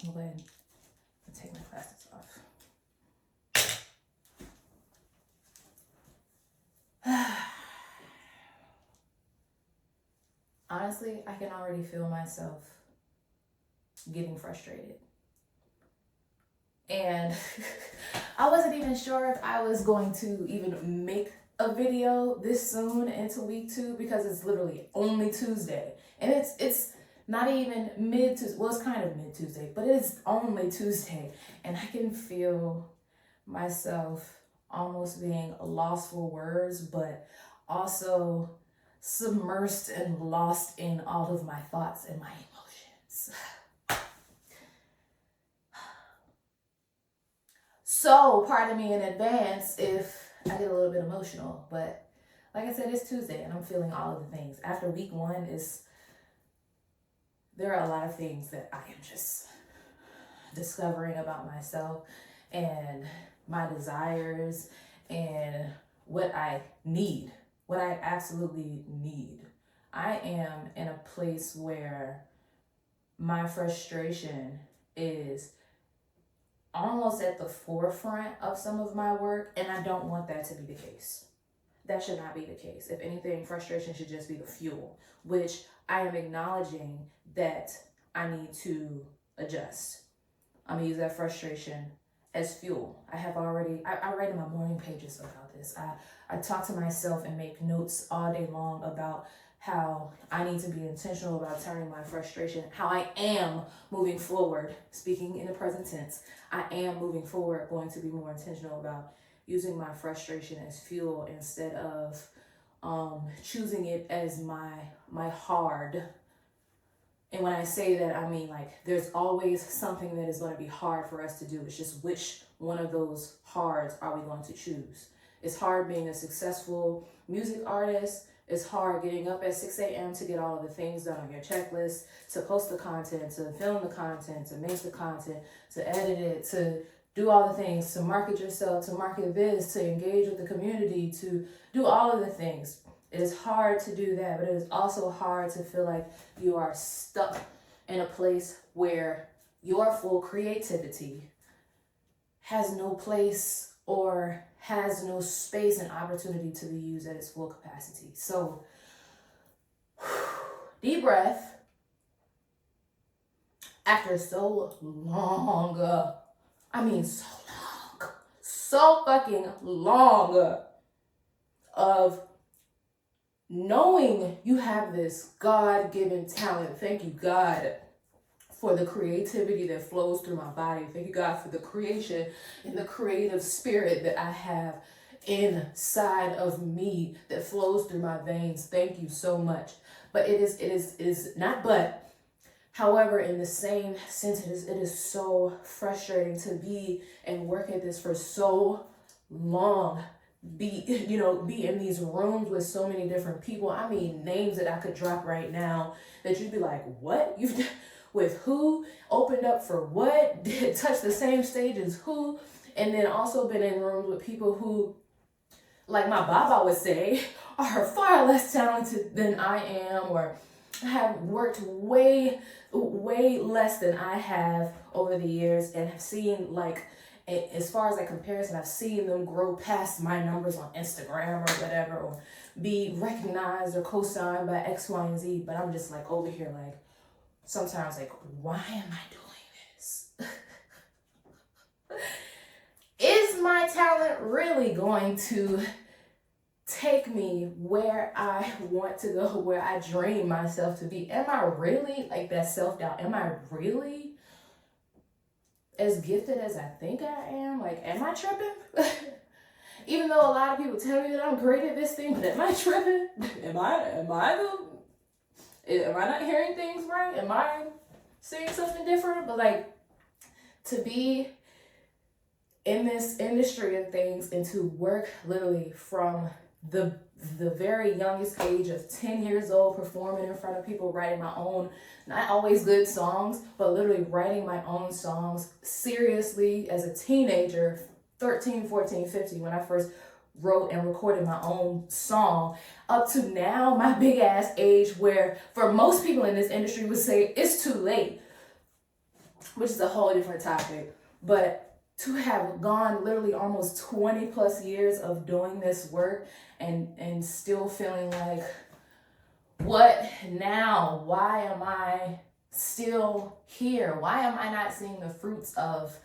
I'll go ahead and take my glasses off. Honestly, I can already feel myself getting frustrated. And I wasn't even sure if I was going to even make a video this soon into week 2 because it's literally only Tuesday. And it's not even mid-Tuesday. Well, it's kind of mid-Tuesday, but it's only Tuesday. And I can feel myself almost being lost for words, but also submersed and lost in all of my thoughts and my emotions. So pardon me in advance if I get a little bit emotional, but like I said, it's Tuesday and I'm feeling all of the things. After week 1 there are a lot of things that I am just discovering about myself and my desires and what I need, what I absolutely need. I am in a place where my frustration is almost at the forefront of some of my work, and I don't want that to be the case. That should not be the case. If anything, frustration should just be the fuel, which I am acknowledging that I need to adjust. I'm gonna use that frustration as fuel. I write in my morning pages about this. I talk to myself and make notes all day long about how I need to be intentional about turning my frustration, how I am moving forward, speaking in the present tense, I am moving forward going to be more intentional about using my frustration as fuel instead of choosing it as my hard. And when I say that, I mean like there's always something that is going to be hard for us to do. It's just which one of those hards are we going to choose? It's hard being a successful music artist. It's hard getting up at 6 a.m. to get all of the things done on your checklist, to post the content, to film the content, to make the content, to edit it, to do all the things, to market yourself, to market this, to engage with the community, to do all of the things. It is hard to do that, but it is also hard to feel like you are stuck in a place where your full creativity has no place or has no space and opportunity to be used at its full capacity. So, deep breath. After so long, so fucking long of knowing you have this God-given talent. Thank you, God, for the creativity that flows through my body. Thank you, God, for the creation and the creative spirit that I have inside of me that flows through my veins. Thank you so much. But it is not but. However, in the same sense, it is so frustrating to be and work at this for so long. Be in these rooms with so many different people. I mean, names that I could drop right now that you'd be like, what? You've with who, opened up for what, did touch the same stage as who, and then also been in rooms with people who, like my Baba would say, are far less talented than I am, or have worked way less than I have over the years, and have seen, like, as far as a comparison, I've seen them grow past my numbers on Instagram or whatever, or be recognized or co-signed by X, Y, and Z. But I'm just like over here, like, sometimes like, why am I doing this? Is my talent really going to take me where I want to go, where I dream myself to be? Am I really, like that self-doubt, am I really as gifted as I think I am? Like, am I tripping? Even though a lot of people tell me that I'm great at this thing, but am I tripping? Am I not hearing things right? Am I seeing something different? But like, to be in this industry of things and to work literally from the very youngest age of 10 years old, performing in front of people, writing my own, not always good songs, but literally writing my own songs seriously as a teenager, 13, 14, 15, when I first wrote and recorded my own song, up to now, my big ass age, where for most people in this industry would say it's too late. which is a whole different topic. But to have gone literally almost 20 plus years of doing this work and still feeling like, what now? Why am I still here? Why am I not seeing the fruits of,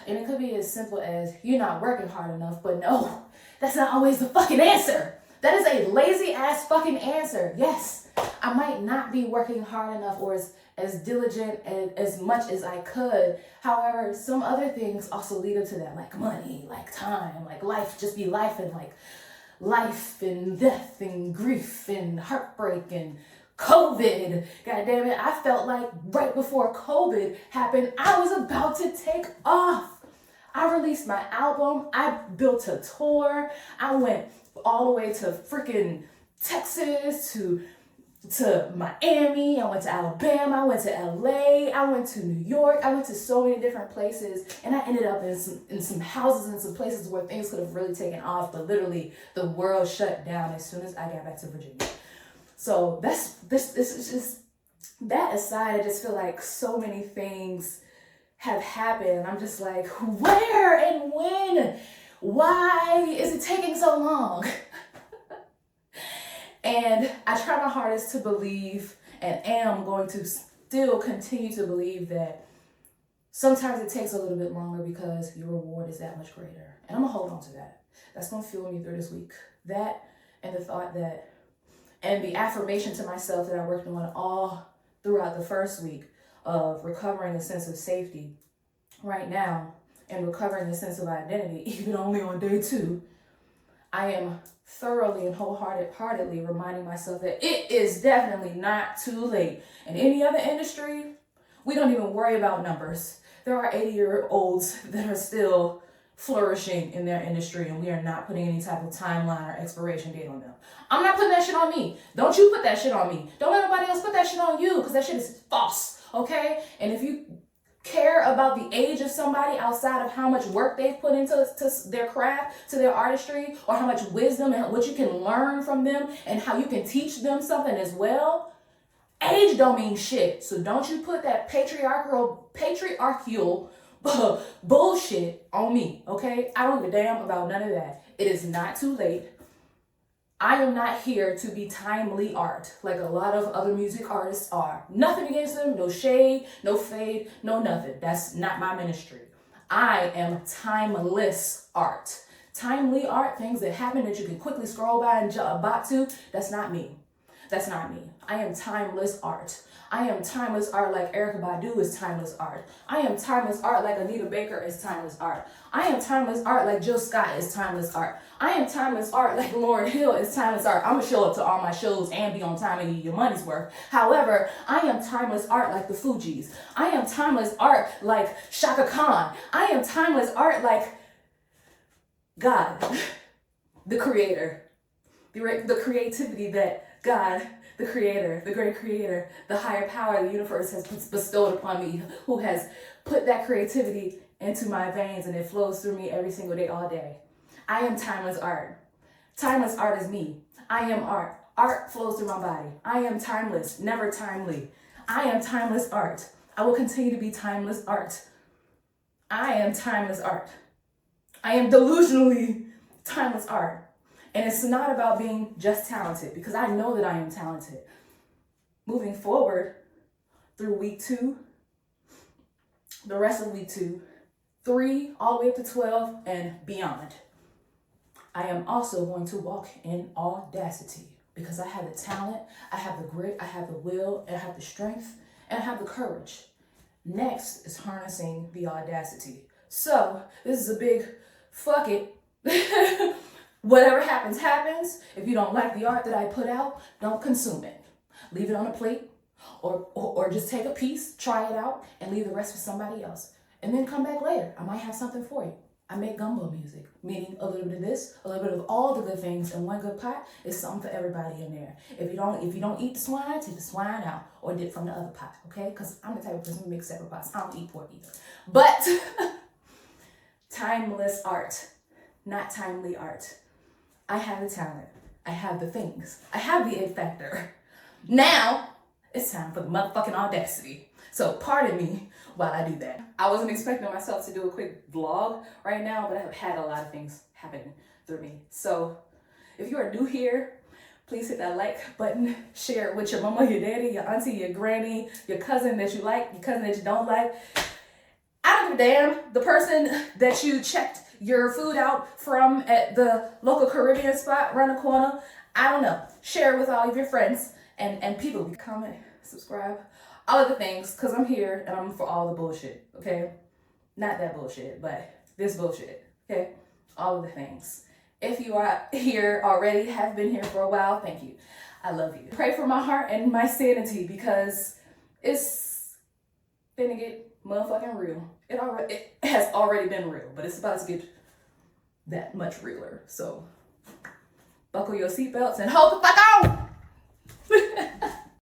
and it could be as simple as you're not working hard enough, but no, that's not always the fucking answer. That is a lazy ass fucking answer. Yes, I might not be working hard enough or as diligent and as much as I could. However, some other things also lead up to that, like money, like time, like life, just be life, and like life and death and grief and heartbreak and COVID. God damn it, I felt like right before COVID happened, I was about to take off. I released my album, I built a tour, I went all the way to freaking Texas, to Miami, I went to Alabama, I went to LA, I went to New York, I went to so many different places, and I ended up in some houses and some places where things could have really taken off, but literally the world shut down as soon as I got back to Virginia. So this is just, that aside, I just feel like so many things have happened. I'm just like, where and when? Why is it taking so long? And I try my hardest to believe, and am going to still continue to believe, that sometimes it takes a little bit longer because your reward is that much greater. And I'm gonna hold on to that. That's gonna fuel me through this week. That and the thought that, and the affirmation to myself that I worked on all throughout the first week of recovering a sense of safety right now and recovering a sense of identity, even only on day 2. I am thoroughly and wholeheartedly reminding myself that it is definitely not too late. In any other industry, we don't even worry about numbers. There are 80-year-olds that are still flourishing in their industry, and we are not putting any type of timeline or expiration date on them. I'm not putting that shit on me. Don't you put that shit on me. Don't let nobody else put that shit on you, because that shit is false, okay? And if you care about the age of somebody outside of how much work they've put into their craft, to their artistry, or how much wisdom and what you can learn from them and how you can teach them something as well, age don't mean shit. So don't you put that patriarchal bullshit on me, okay? I don't give a damn about none of that. It is not too late. I am not here to be timely art like a lot of other music artists are. Nothing against them, no shade, no fade, no nothing. That's not my ministry. I am timeless art. Timely art, things that happen that you can quickly scroll by and bop to, that's not me. That's not me. I am timeless art. I am timeless art like Erykah Badu is timeless art. I am timeless art like Anita Baker is timeless art. I am timeless art like Jill Scott is timeless art. I am timeless art like Lauryn Hill is timeless art. I'm gonna show up to all my shows and be on time and get your money's worth. However, I am timeless art like the Fugees. I am timeless art like Shaka Khan. I am timeless art like God, the creator, the creativity that God, the creator, the great creator, the higher power the universe has bestowed upon me, who has put that creativity into my veins, and it flows through me every single day, all day. I am timeless art. Timeless art is me. I am art. Art flows through my body. I am timeless, never timely. I am timeless art. I will continue to be timeless art. I am timeless art. I am delusionally timeless art. And it's not about being just talented, because I know that I am talented. Moving forward through week 2, the rest of week 2, 3, all the way up to 12 and beyond, I am also going to walk in audacity, because I have the talent, I have the grit, I have the will, and I have the strength, and I have the courage. Next is harnessing the audacity. So this is a big fuck it. Whatever happens, happens. If you don't like the art that I put out, don't consume it. Leave it on a plate, or just take a piece, try it out, and leave the rest for somebody else. And then come back later. I might have something for you. I make gumbo music, meaning a little bit of this, a little bit of all the good things in one good pot. Is something for everybody in there. If you don't eat the swine, take the swine out or dip from the other pot, okay? Because I'm the type of person who makes separate pots. I don't eat pork either. But timeless art, not timely art. I have the talent. I have the things. I have the it factor. Now, it's time for the motherfucking audacity. So pardon me while I do that. I wasn't expecting myself to do a quick vlog right now, but I've had a lot of things happen through me. So if you are new here, please hit that like button, share it with your mama, your daddy, your auntie, your granny, your cousin that you like, your cousin that you don't like. I don't give a damn. The person that you checked your food out from at the local Caribbean spot around the corner, I don't know. Share it with all of your friends and people. Comment, subscribe, all of the things, because I'm here and I'm for all the bullshit, okay? Not that bullshit, but this bullshit, okay? All of the things. If you are here already, have been here for a while, thank you. I love you. Pray for my heart and my sanity, because it's finna get motherfucking real. It has already been real, but it's about to get that much realer. So buckle your seatbelts and hold the fuck on.